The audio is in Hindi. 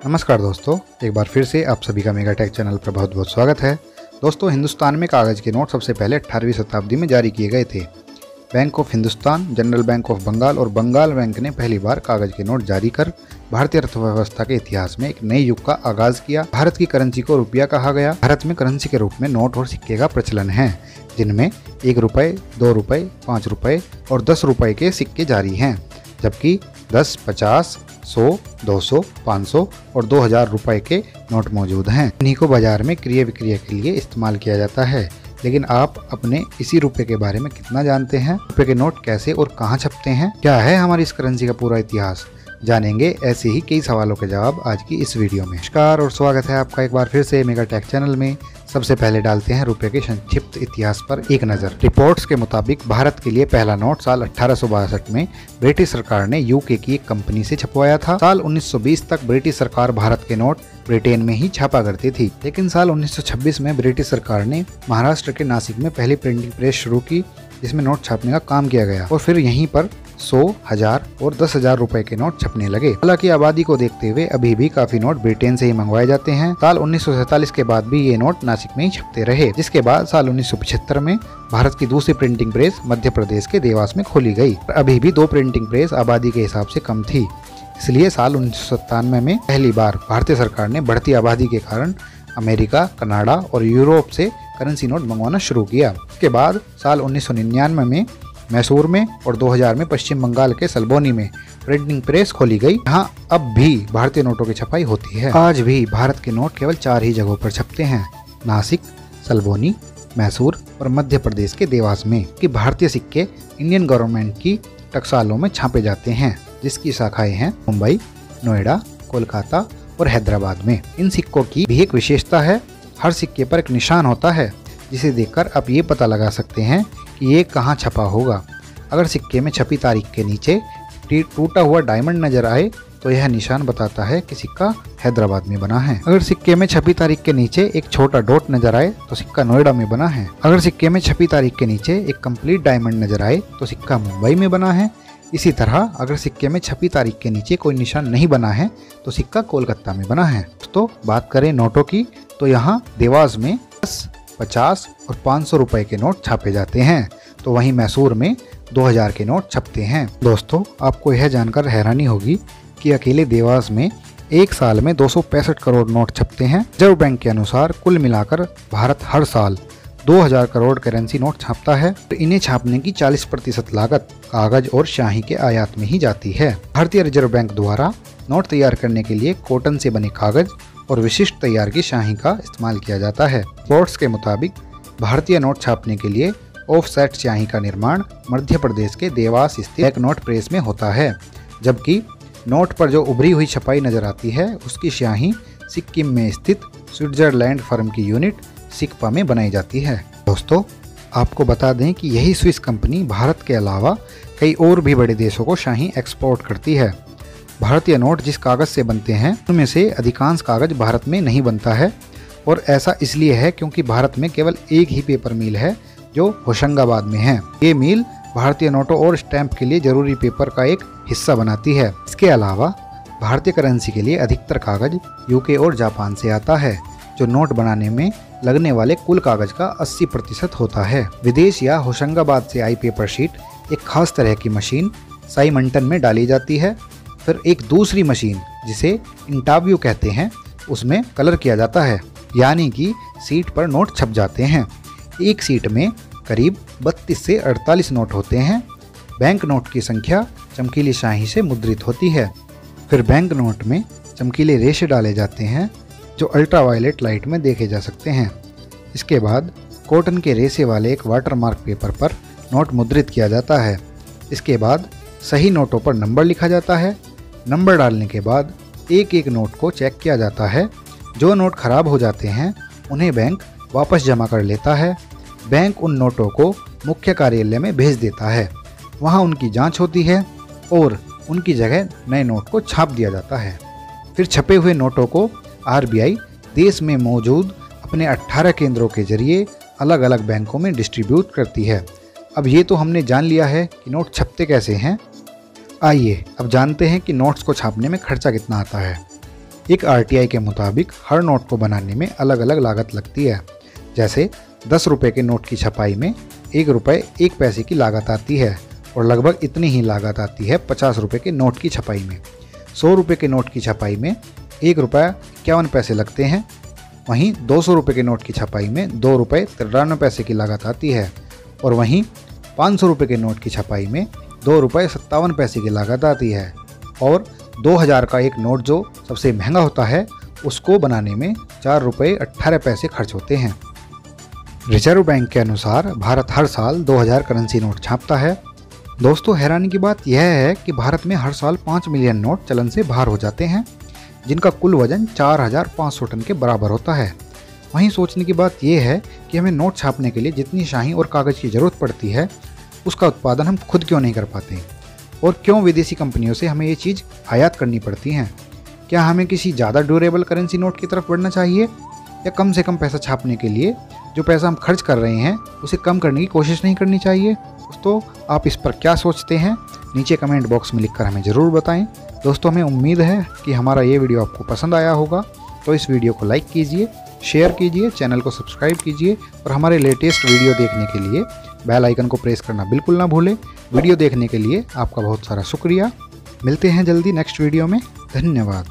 नमस्कार दोस्तों, एक बार फिर से आप सभी का मेगा टेक चैनल पर बहुत बहुत स्वागत है। दोस्तों, हिंदुस्तान में कागज़ के नोट सबसे पहले 18वीं शताब्दी में जारी किए गए थे। Bank of Hindustan, general bank of Bengal और बंगाल बैंक ने पहली बार कागज़ के नोट जारी कर भारतीय अर्थव्यवस्था के इतिहास में एक नए युग का आगाज किया। भारत की करेंसी को रुपया कहा गया। भारत में करेंसी के रूप में नोट और सिक्के का प्रचलन है, जिनमें 1 रुपये, 2 रुपये, 5 रुपये और 10 रुपये के सिक्के जारी हैं, जबकि 10, 50, 100, 200, 500 और 2000 रुपये के नोट मौजूद हैं। इन्हीं को बाजार में क्रय विक्रय के लिए इस्तेमाल किया जाता है। लेकिन आप अपने इसी रुपये के बारे में कितना जानते हैं? रुपये के नोट कैसे और कहाँ छपते हैं? क्या है हमारी इस करेंसी का पूरा इतिहास? जानेंगे ऐसे ही कई सवालों के जवाब आज की इस वीडियो में। नमस्कार और स्वागत है आपका एक बार फिर से मेगा टेक चैनल में। सबसे पहले डालते हैं रुपए के संक्षिप्त इतिहास पर एक नज़र। रिपोर्ट्स के मुताबिक भारत के लिए पहला नोट साल 1862 में ब्रिटिश सरकार ने यूके की एक कंपनी से छपवाया था। साल 1920 तक ब्रिटिश सरकार भारत के नोट ब्रिटेन में ही छापा करती थी, लेकिन साल 1926 में ब्रिटिश सरकार ने महाराष्ट्र के नासिक में पहली प्रिंटिंग प्रेस शुरू की, जिसमें नोट छापने का काम किया गया और फिर यहीं पर 100, 1000 और 10,000 रुपए के नोट छपने लगे। हालांकि आबादी को देखते हुए अभी भी काफी नोट ब्रिटेन से ही मंगवाए जाते हैं। साल 1947 के बाद भी ये नोट नासिक में ही छपते रहे, जिसके बाद साल 1975 में भारत की दूसरी प्रिंटिंग प्रेस मध्य प्रदेश के देवास में खोली गई। अभी भी 2 प्रिंटिंग प्रेस आबादी के हिसाब से कम थी, इसलिए साल 1997 में पहली बार भारतीय सरकार ने बढ़ती आबादी के कारण अमेरिका, कनाडा और यूरोप से करेंसी नोट मंगवाना शुरू किया। इसके बाद साल 1999 में मैसूर में और 2000 में पश्चिम बंगाल के सल्बोनी में प्रिंटिंग प्रेस खोली गई। यहाँ अब भी भारतीय नोटों की छपाई होती है। आज भी भारत के नोट केवल 4 ही जगहों पर छपते हैं: नासिक, सल्बोनी, मैसूर और मध्य प्रदेश के देवास में। कि भारतीय सिक्के इंडियन गवर्नमेंट की टकसालों में छापे जाते हैं, जिसकी शाखाएं हैं मुंबई, नोएडा, कोलकाता और हैदराबाद में। इन सिक्कों की भी एक विशेषता है, हर सिक्के पर एक निशान होता है, जिसे देखकर आप ये पता लगा सकते हैं कि ये कहाँ छपा होगा। अगर सिक्के में छपी तारीख के नीचे टूटा हुआ डायमंड नजर आए तो यह निशान बताता है कि सिक्का हैदराबाद में बना है। अगर सिक्के में छपी तारीख के नीचे एक छोटा डॉट नजर आए तो सिक्का नोएडा में बना है। अगर सिक्के में छपी तारीख के नीचे एक कंप्लीट डायमंड नजर आए तो सिक्का मुंबई में बना है। इसी तरह अगर सिक्के में छपी तारीख के नीचे कोई निशान नहीं बना है तो सिक्का कोलकाता में बना है। तो बात करें नोटों की, तो यहाँ देवास में 10, 50 और 500 रुपए के नोट छापे जाते हैं, तो वहीं मैसूर में 2000 के नोट छपते हैं। दोस्तों, आपको यह जानकर हैरानी होगी कि अकेले देवास में एक साल में 265 करोड़ नोट छपते हैं। रिजर्व बैंक के अनुसार कुल मिलाकर भारत हर साल 2000 करोड़ करेंसी नोट छापता है। तो इन्हें छापने की 40% लागत कागज और स्याही के आयात में ही जाती है। भारतीय रिजर्व बैंक द्वारा नोट तैयार करने के लिए कॉटन से बने कागज और विशिष्ट तैयार की स्याही का इस्तेमाल किया जाता है। रिपोर्ट्स के मुताबिक भारतीय नोट छापने के लिए ऑफसेट स्याही का निर्माण मध्य प्रदेश के देवास स्थित एक नोट प्रेस में होता है, जबकि नोट पर जो उभरी हुई छपाई नजर आती है उसकी स्याही सिक्किम में स्थित स्विट्जरलैंड फर्म की यूनिट सिक्पा में बनाई जाती है। दोस्तों, आपको बता दें कि यही स्विस कंपनी भारत के अलावा कई और भी बड़े देशों को स्याही एक्सपोर्ट करती है। भारतीय नोट जिस कागज़ से बनते हैं उनमें से अधिकांश कागज भारत में नहीं बनता है, और ऐसा इसलिए है क्योंकि भारत में केवल एक ही पेपर मिल है जो होशंगाबाद में है। ये मिल भारतीय नोटों और स्टैंप के लिए जरूरी पेपर का एक हिस्सा बनाती है। इसके अलावा भारतीय करेंसी के लिए अधिकतर कागज यूके और जापान से आता है, जो नोट बनाने में लगने वाले कुल कागज का 80% होता है। विदेश या होशंगाबाद से आई पेपर शीट एक खास तरह की मशीन साइमंटन में डाली जाती है, फिर एक दूसरी मशीन जिसे इंटरव्यू कहते हैं उसमें कलर किया जाता है, यानी कि सीट पर नोट छप जाते हैं। एक सीट में करीब 32 से 48 नोट होते हैं। बैंक नोट की संख्या चमकीली स्याही से मुद्रित होती है। फिर बैंक नोट में चमकीले रेशे डाले जाते हैं जो अल्ट्रावायलेट लाइट में देखे जा सकते हैं। इसके बाद कॉटन के रेशे वाले एक वाटरमार्क पेपर पर नोट मुद्रित किया जाता है। इसके बाद सही नोटों पर नंबर लिखा जाता है। नंबर डालने के बाद एक एक नोट को चेक किया जाता है। जो नोट खराब हो जाते हैं उन्हें बैंक वापस जमा कर लेता है। बैंक उन नोटों को मुख्य कार्यालय में भेज देता है, वहां उनकी जांच होती है और उनकी जगह नए नोट को छाप दिया जाता है। फिर छपे हुए नोटों को आरबीआई देश में मौजूद अपने 18 केंद्रों के जरिए अलग अलग बैंकों में डिस्ट्रीब्यूट करती है। अब ये तो हमने जान लिया है कि नोट छपते कैसे हैं। आइए अब जानते हैं कि नोट्स को छापने में खर्चा कितना आता है। एक RTI के मुताबिक हर नोट को बनाने में अलग अलग लागत लगती है। जैसे 10 रुपये के नोट की छपाई में 1 रुपये 1 पैसे की लागत आती है और लगभग इतनी ही लागत आती है 50 रुपये के नोट की छपाई में। 100 रुपये के नोट की छपाई में 1 रुपया 51 पैसे लगते हैं। वहीं 200 रुपये के नोट की छपाई में 2 रुपये 93 पैसे की लागत आती है और वहीं 500 रुपये के नोट की छपाई में 2 रुपये 57 पैसे की लागत आती है और 2000 का एक नोट जो सबसे महंगा होता है उसको बनाने में 4 रुपये 18 पैसे खर्च होते हैं। रिजर्व बैंक के अनुसार भारत हर साल 2000 करेंसी नोट छापता है। दोस्तों, हैरानी की बात यह है कि भारत में हर साल 5 मिलियन नोट चलन से बाहर हो जाते हैं, जिनका कुल वजन 4500 टन के बराबर होता है। वहीं सोचने की बात यह है कि हमें नोट छापने के लिए जितनी शाही और कागज़ की ज़रूरत पड़ती है उसका उत्पादन हम खुद क्यों नहीं कर पाते और क्यों विदेशी कंपनियों से हमें ये चीज़ आयात करनी पड़ती हैं। क्या हमें किसी ज़्यादा ड्यूरेबल करेंसी नोट की तरफ बढ़ना चाहिए या कम से कम पैसा छापने के लिए जो पैसा हम खर्च कर रहे हैं उसे कम करने की कोशिश नहीं करनी चाहिए? दोस्तों, आप इस पर क्या सोचते हैं? नीचे कमेंट बॉक्स में लिखकर हमें ज़रूर बताएं। दोस्तों, हमें उम्मीद है कि हमारा ये वीडियो आपको पसंद आया होगा, तो इस वीडियो को लाइक कीजिए, शेयर कीजिए, चैनल को सब्सक्राइब कीजिए और हमारे लेटेस्ट वीडियो देखने के लिए बेल आइकन को प्रेस करना बिल्कुल ना भूलें। वीडियो देखने के लिए आपका बहुत सारा शुक्रिया। मिलते हैं जल्दी नेक्स्ट वीडियो में। धन्यवाद।